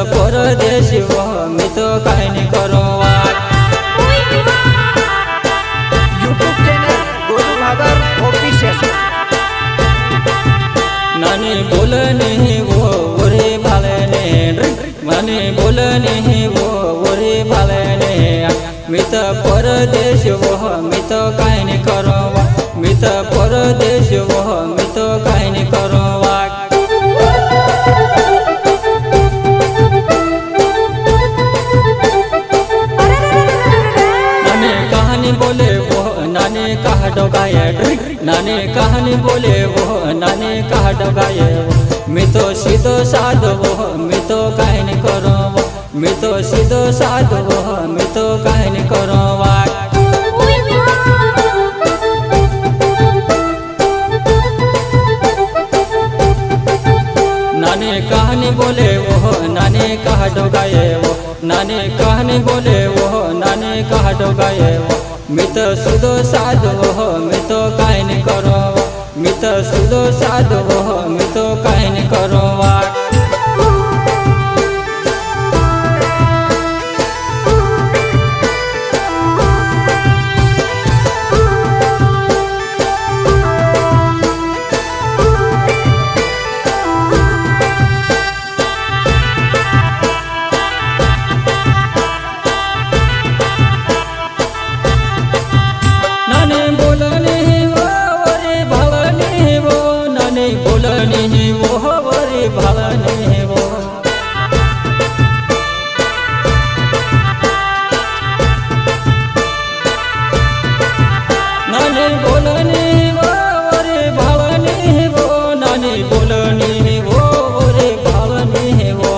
परदेशी वो मी तो काही नाही करो यूट्यूब चैनल गोलू भागर ऑफिशियल। नानी बोल नहीं वो ओरे भालने माने बोल नहीं वो ओरे भालने मी तो परदेशी वो मी तो काही नाही करो मी तो परदेशी वो मी तो काही नाही करो बोले वो नाने कहा डोगाए नाने कहानी बोले वो नाने कहा डोगाए मैं तो सीधो साधो वो मैं तो कहीं नहीं करो मैं तो सीधो साधो वो मैं तो कहीं नहीं करो नाने कहानी बोले वो नाने कहा डोगाए वो नाने कहानी बोले वो नाने कहा डोगाए वो मी तो सुधो साधो वो मी तो काही नहीं करो मी तो सुधो साधो वो मी तो काही नहीं करो बोलनी वो वरे भालने वो नानी बोलनी वो वरे भालने वो नानी बोलनी वो वरे भालने वो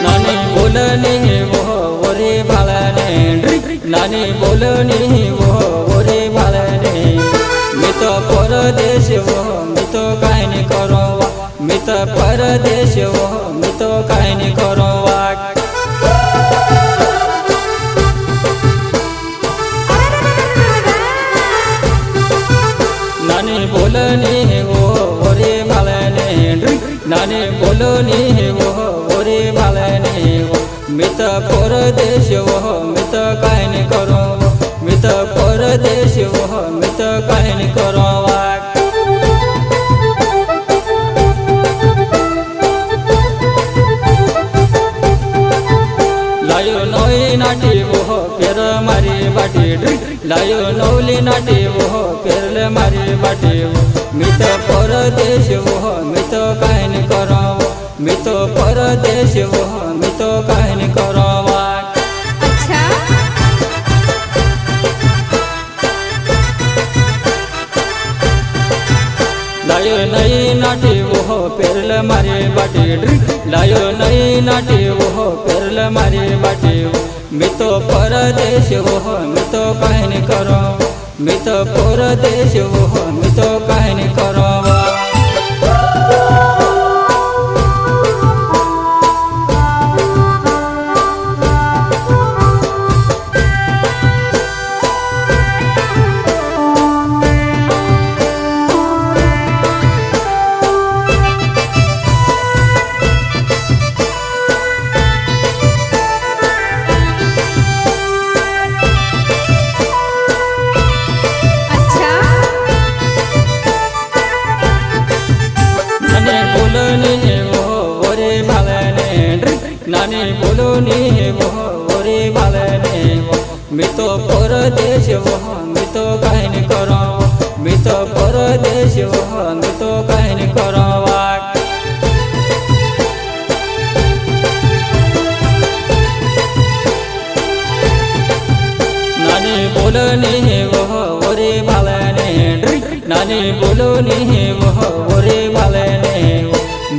नानी बोलनी वो वरे भालने नानी बोलनी वो ओरे भालने मी तो परदेशी वो मी तो काही नाही करो मी तो परदेशी वो मी तो काही नाही करो नानी बोलनी वो ओरे भालने नानी बोलनी वो ओरे भालने मी तो परदेशी वो मी तो काही नाही करो मी तो परदेशी वो मी तो काही नाही करो लायो नौली नाटी वो पेर मारी बाटी लायो नौली नाटी वो पेरल मारी बाटी मी तो परदेशी वो मी तो काही नाही करो मी तो परदेशी वो मी तो काही नाही करो लायो नई नाटी वो पेरल मारी बाटी लायो नई नाटी वो पेरल मारी बाटी मी तो परदेशी वो मी तो काही नाही करो मी तो परदेशी वो मी तो काही नाही करो नानी बोलनी वो ओरे भालने मी तो परदेशी वो मी तो काही नाही करो मी तो परदेशी वो मी तो काही नाही करो नानी बोलनी वो ओरे भालने नानी बोलनी वो ओरे भालने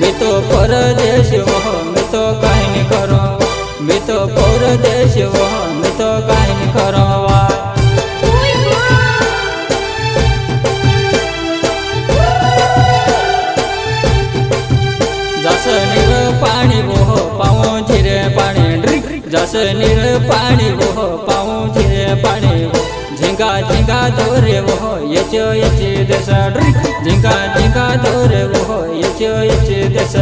मी तो परदेशी वो मी तो काही नाही करो मी तो परदेशी वो मी तो काही नाही करो जस नीर पाणी वो पाऊ झिरे पाणी जस नीर पाणी वो पाऊ झिरे पाणी झिंग झिंगा झिंगा दोरे वो याचे देश झिंगा झिंगा दोरे वो याचे देश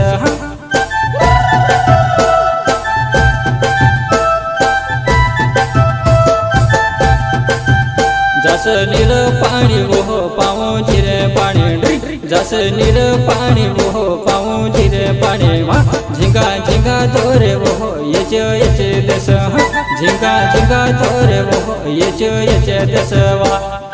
जस नील पाणी वो पाऊँ जिरे पाणी जस नील पाणी वो पाऊँ जिरे पाणी झिंगा झिंगा दोरे वो याचे देश झिंगा झिंगा दोरे वो याचे देश वा